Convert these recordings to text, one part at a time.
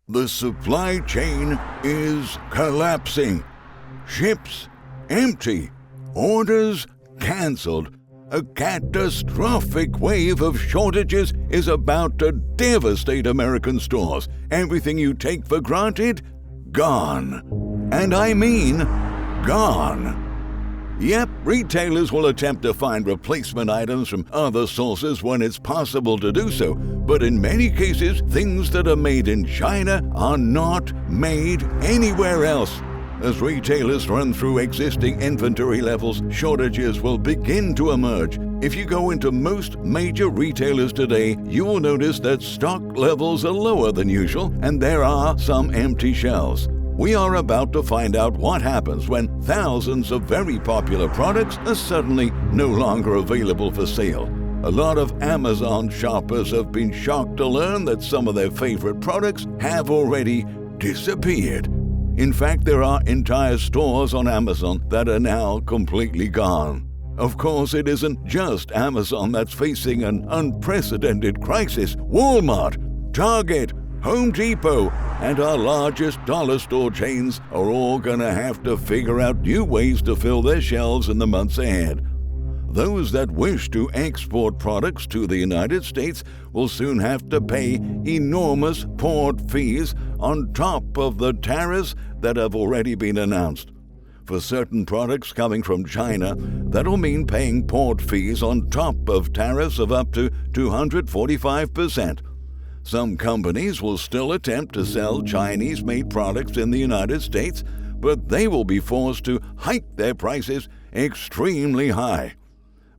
The supply chain is collapsing. Ships empty. Orders cancelled. A catastrophic wave of shortages is about to devastate American stores. Everything you take for granted, gone. And I mean gone. Yep, retailers will attempt to find replacement items from other sources when it's possible to do so, but in many cases, things that are made in China are not made anywhere else. As retailers run through existing inventory levels, shortages will begin to emerge. If you go into most major retailers today, you will notice that stock levels are lower than usual, and there are some empty shelves. We are about to find out what happens when thousands of very popular products are suddenly no longer available for sale. A lot of Amazon shoppers have been shocked to learn that some of their favorite products have already disappeared. In fact, there are entire stores on Amazon that are now completely gone. Of course, it isn't just Amazon that's facing an unprecedented crisis. Walmart, Target, Home Depot, and our largest dollar store chains are all gonna have to figure out new ways to fill their shelves in the months ahead. Those that wish to export products to the United States will soon have to pay enormous port fees on top of the tariffs that have already been announced. For certain products coming from China, that'll mean paying port fees on top of tariffs of up to 245%. Some companies will still attempt to sell Chinese-made products in the United States, but they will be forced to hike their prices extremely high.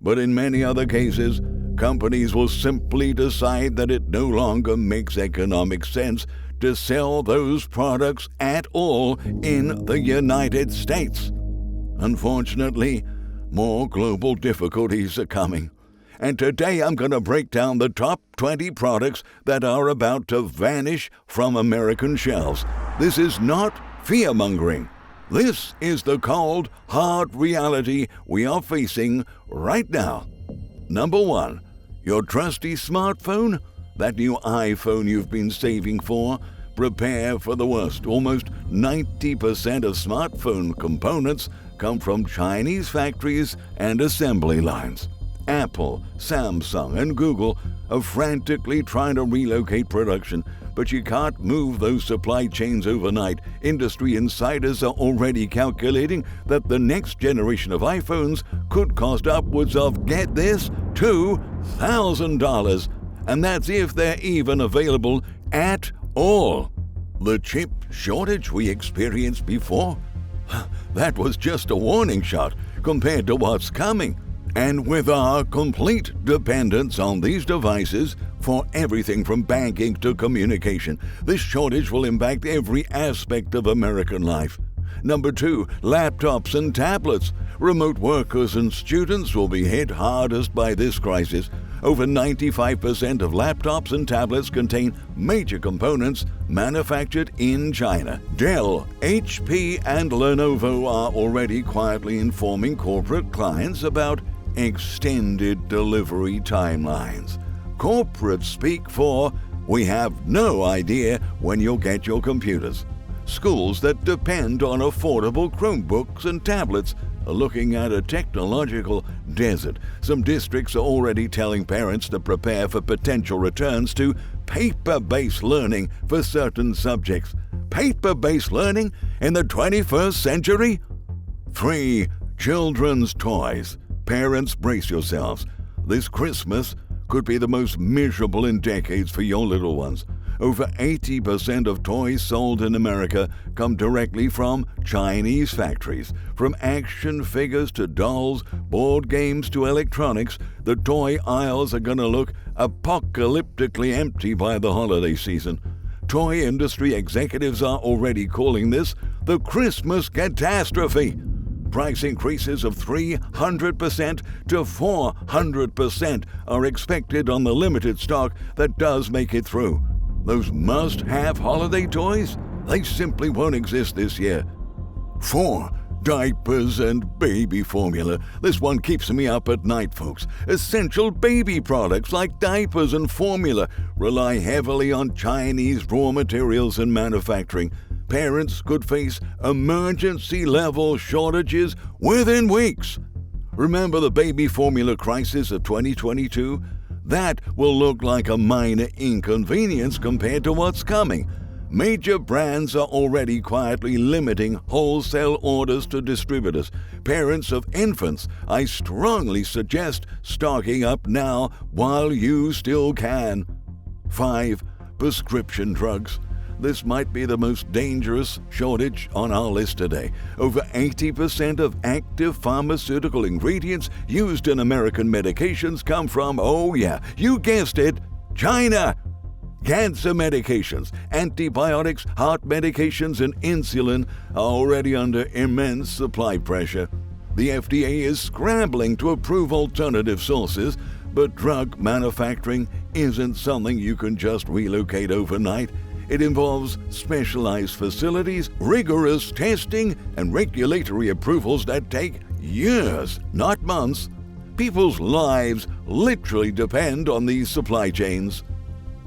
But in many other cases, companies will simply decide that it no longer makes economic sense to sell those products at all in the United States. Unfortunately, more global difficulties are coming. And today I'm going to break down the top 20 products that are about to vanish from American shelves. This is not fear-mongering. This is the cold, hard reality we are facing right now. Number 1, your trusty smartphone, that new iPhone you've been saving for. Prepare for the worst. Almost 90% of smartphone components come from Chinese factories and assembly lines. Apple, Samsung, and Google are frantically trying to relocate production, but you can't move those supply chains overnight. Industry insiders are already calculating that the next generation of iPhones could cost upwards of, get this, $2,000. And that's if they're even available at all. The chip shortage we experienced before? That was just a warning shot compared to what's coming. And with our complete dependence on these devices for everything from banking to communication, this shortage will impact every aspect of American life. Number 2, laptops and tablets. Remote workers and students will be hit hardest by this crisis. Over 95% of laptops and tablets contain major components manufactured in China. Dell, HP, and Lenovo are already quietly informing corporate clients about extended delivery timelines. Corporates speak for, we have no idea when you'll get your computers. Schools that depend on affordable Chromebooks and tablets are looking at a technological desert. Some districts are already telling parents to prepare for potential returns to paper-based learning for certain subjects. Paper-based learning in the 21st century? 3, children's toys. Parents, brace yourselves. This Christmas could be the most miserable in decades for your little ones. Over 80% of toys sold in America come directly from Chinese factories. From action figures to dolls, board games to electronics, the toy aisles are going to look apocalyptically empty by the holiday season. Toy industry executives are already calling this the Christmas catastrophe. Price increases of 300% to 400% are expected on the limited stock that does make it through. Those must-have holiday toys? They simply won't exist this year. 4, Diapers and baby formula. This one keeps me up at night, folks. Essential baby products like diapers and formula rely heavily on Chinese raw materials and manufacturing. Parents could face emergency-level shortages within weeks. Remember the baby formula crisis of 2022? That will look like a minor inconvenience compared to what's coming. Major brands are already quietly limiting wholesale orders to distributors. Parents of infants, I strongly suggest stocking up now while you still can. 5. Prescription drugs. This might be the most dangerous shortage on our list today. Over 80% of active pharmaceutical ingredients used in American medications come from, oh yeah, you guessed it, China. Cancer medications, antibiotics, heart medications, and insulin are already under immense supply pressure. The FDA is scrambling to approve alternative sources, but drug manufacturing isn't something you can just relocate overnight. It involves specialized facilities, rigorous testing, and regulatory approvals that take years, not months. People's lives literally depend on these supply chains.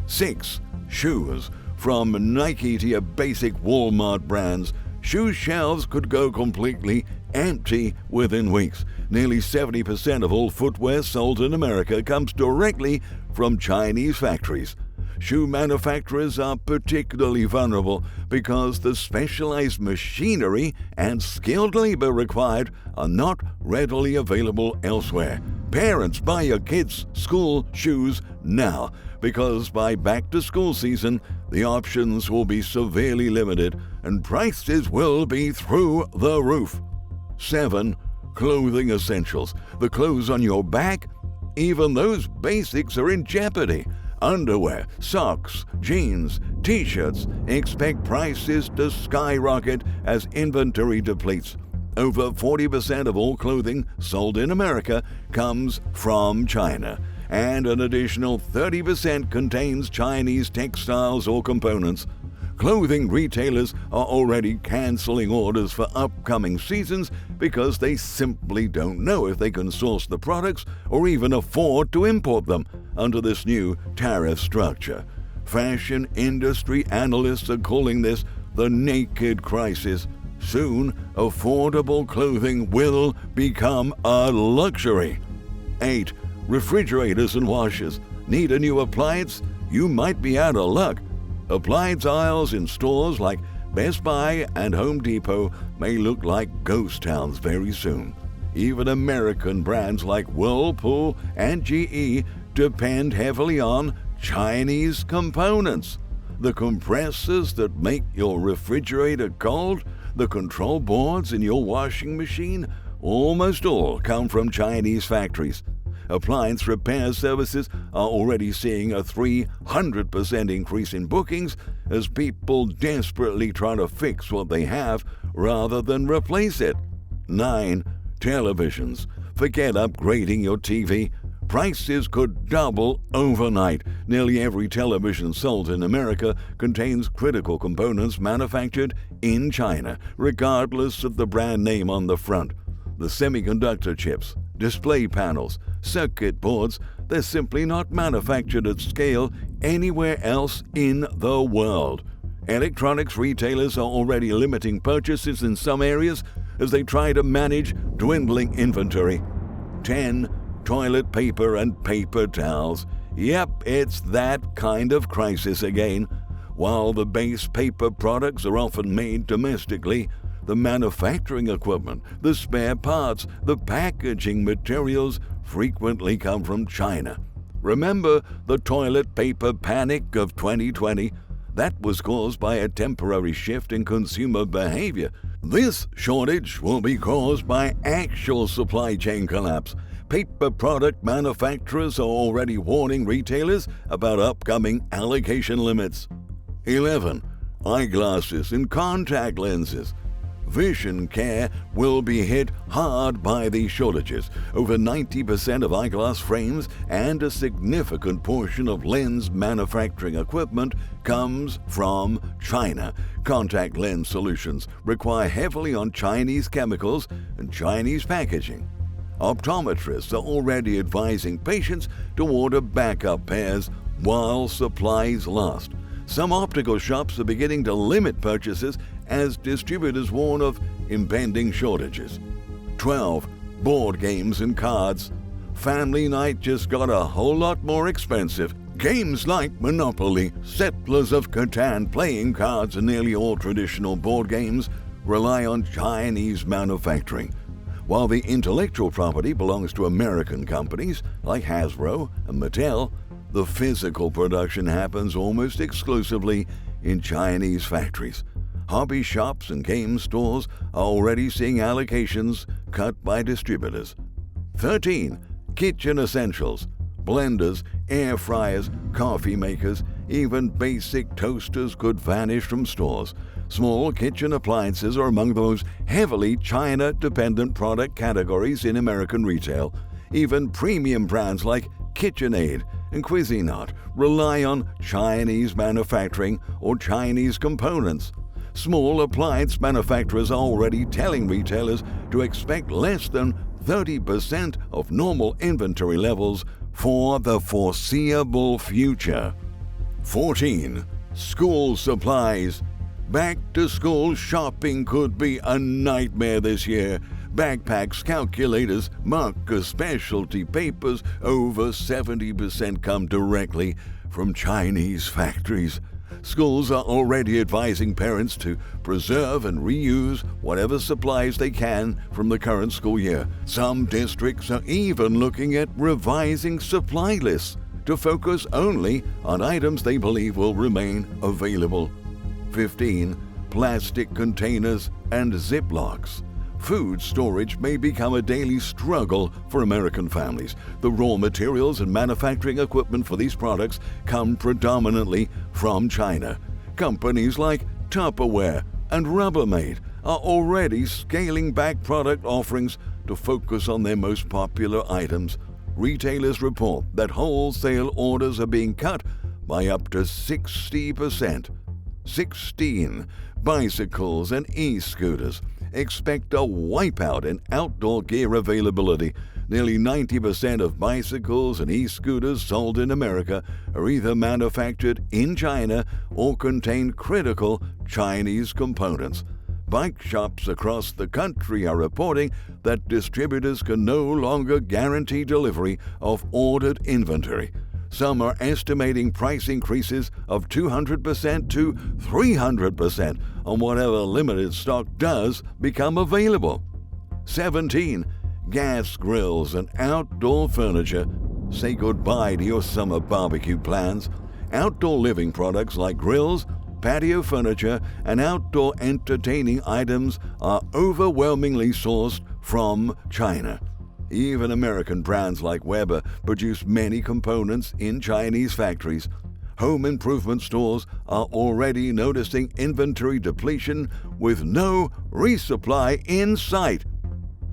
6. Shoes. From Nike to your basic Walmart brands, shoe shelves could go completely empty within weeks. Nearly 70% of all footwear sold in America comes directly from Chinese factories. Shoe manufacturers are particularly vulnerable because the specialized machinery and skilled labor required are not readily available elsewhere. Parents, buy your kids' school shoes now, because by back-to-school season, the options will be severely limited and prices will be through the roof. 7. Clothing essentials. The clothes on your back, even those basics are in jeopardy. Underwear, socks, jeans, t-shirts expect prices to skyrocket as inventory depletes. Over 40% of all clothing sold in America comes from China, and an additional 30% contains Chinese textiles or components. Clothing retailers are already canceling orders for upcoming seasons because they simply don't know if they can source the products or even afford to import them under this new tariff structure. Fashion industry analysts are calling this the naked crisis. Soon, affordable clothing will become a luxury. 8. Refrigerators and washers. Need a new appliance? You might be out of luck. Appliance aisles in stores like Best Buy and Home Depot may look like ghost towns very soon. Even American brands like Whirlpool and GE depend heavily on Chinese components. The compressors that make your refrigerator cold, the control boards in your washing machine, almost all come from Chinese factories. Appliance repair services are already seeing a 300% increase in bookings as people desperately try to fix what they have rather than replace it. 9. Televisions. Forget upgrading your TV. Prices could double overnight. Nearly every television sold in America contains critical components manufactured in China, regardless of the brand name on the front. The semiconductor chips, display panels, circuit boards, they're simply not manufactured at scale anywhere else in the world. Electronics retailers are already limiting purchases in some areas as they try to manage dwindling inventory. 10. Toilet paper and paper towels. Yep, it's that kind of crisis again. While the base paper products are often made domestically, the manufacturing equipment, the spare parts, the packaging materials frequently come from China. Remember the toilet paper panic of 2020? That was caused by a temporary shift in consumer behavior. This shortage will be caused by actual supply chain collapse. Paper product manufacturers are already warning retailers about upcoming allocation limits. 11. Eyeglasses and contact lenses. Vision care will be hit hard by these shortages. Over 90% of eyeglass frames and a significant portion of lens manufacturing equipment comes from China. Contact lens solutions rely heavily on Chinese chemicals and Chinese packaging. Optometrists are already advising patients to order backup pairs while supplies last. Some optical shops are beginning to limit purchases as distributors warn of impending shortages. 12. Board games and cards. Family night just got a whole lot more expensive. Games like Monopoly, Settlers of Catan, playing cards, and nearly all traditional board games rely on Chinese manufacturing. While the intellectual property belongs to American companies like Hasbro and Mattel, the physical production happens almost exclusively in Chinese factories. Hobby shops and game stores are already seeing allocations cut by distributors. 13. Kitchen essentials. Blenders, air fryers, coffee makers, even basic toasters could vanish from stores. Small kitchen appliances are among the most heavily China-dependent product categories in American retail. Even premium brands like KitchenAid and Cuisinart rely on Chinese manufacturing or Chinese components. Small appliance manufacturers are already telling retailers to expect less than 30% of normal inventory levels for the foreseeable future. 14. School supplies. Back-to-school shopping could be a nightmare this year. Backpacks, calculators, markers, specialty papers, over 70% come directly from Chinese factories. Schools are already advising parents to preserve and reuse whatever supplies they can from the current school year. Some districts are even looking at revising supply lists to focus only on items they believe will remain available. 15. Plastic containers and Ziplocs. Food storage may become a daily struggle for American families. The raw materials and manufacturing equipment for these products come predominantly from China. Companies like Tupperware and Rubbermaid are already scaling back product offerings to focus on their most popular items. Retailers report that wholesale orders are being cut by up to 60%. 16. Bicycles and e-scooters. Expect a wipeout in outdoor gear availability. Nearly 90% of bicycles and e-scooters sold in America are either manufactured in China or contain critical Chinese components. Bike shops across the country are reporting that distributors can no longer guarantee delivery of ordered inventory. Some are estimating price increases of 200% to 300% on whatever limited stock does become available. 17. Gas grills and outdoor furniture. Say goodbye to your summer barbecue plans. Outdoor living products like grills, patio furniture, and outdoor entertaining items are overwhelmingly sourced from China. Even American brands like Weber produce many components in Chinese factories. Home improvement stores are already noticing inventory depletion with no resupply in sight.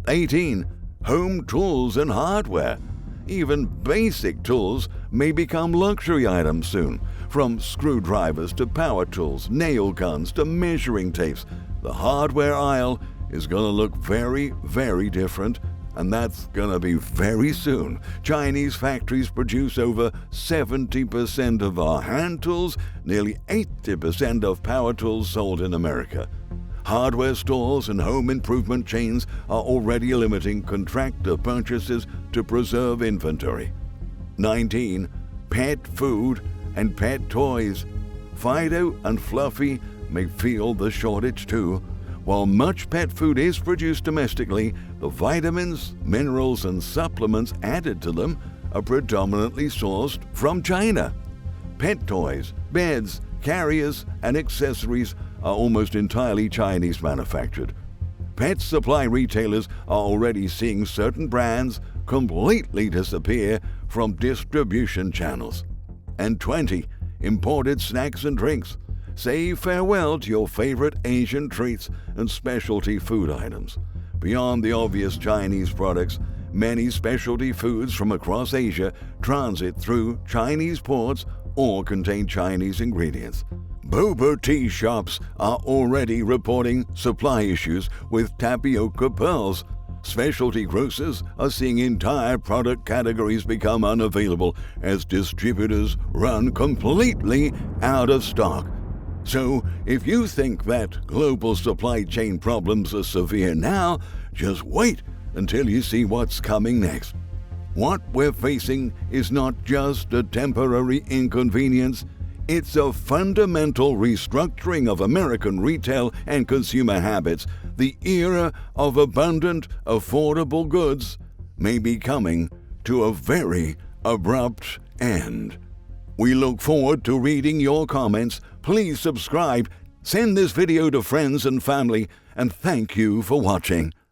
18. Home tools and hardware. Even basic tools may become luxury items soon. From screwdrivers to power tools, nail guns to measuring tapes, the hardware aisle is going to look very, very different. And that's gonna be very soon. Chinese factories produce over 70% of our hand tools, nearly 80% of power tools sold in America. Hardware stores and home improvement chains are already limiting contractor purchases to preserve inventory. 19. Pet food and pet toys. Fido and Fluffy may feel the shortage too. While much pet food is produced domestically, the vitamins, minerals, and supplements added to them are predominantly sourced from China. Pet toys, beds, carriers, and accessories are almost entirely Chinese manufactured. Pet supply retailers are already seeing certain brands completely disappear from distribution channels. And 20. Imported snacks and drinks. say farewell to your favorite Asian treats and specialty food items. Beyond the obvious Chinese products, many specialty foods from across Asia transit through Chinese ports or contain Chinese ingredients. Boba tea shops are already reporting supply issues with tapioca pearls. Specialty grocers are seeing entire product categories become unavailable as distributors run completely out of stock. So, if you think that global supply chain problems are severe now, just wait until you see what's coming next. What we're facing is not just a temporary inconvenience, it's a fundamental restructuring of American retail and consumer habits. The era of abundant, affordable goods may be coming to a very abrupt end. We look forward to reading your comments. Please subscribe, send this video to friends and family, and thank you for watching.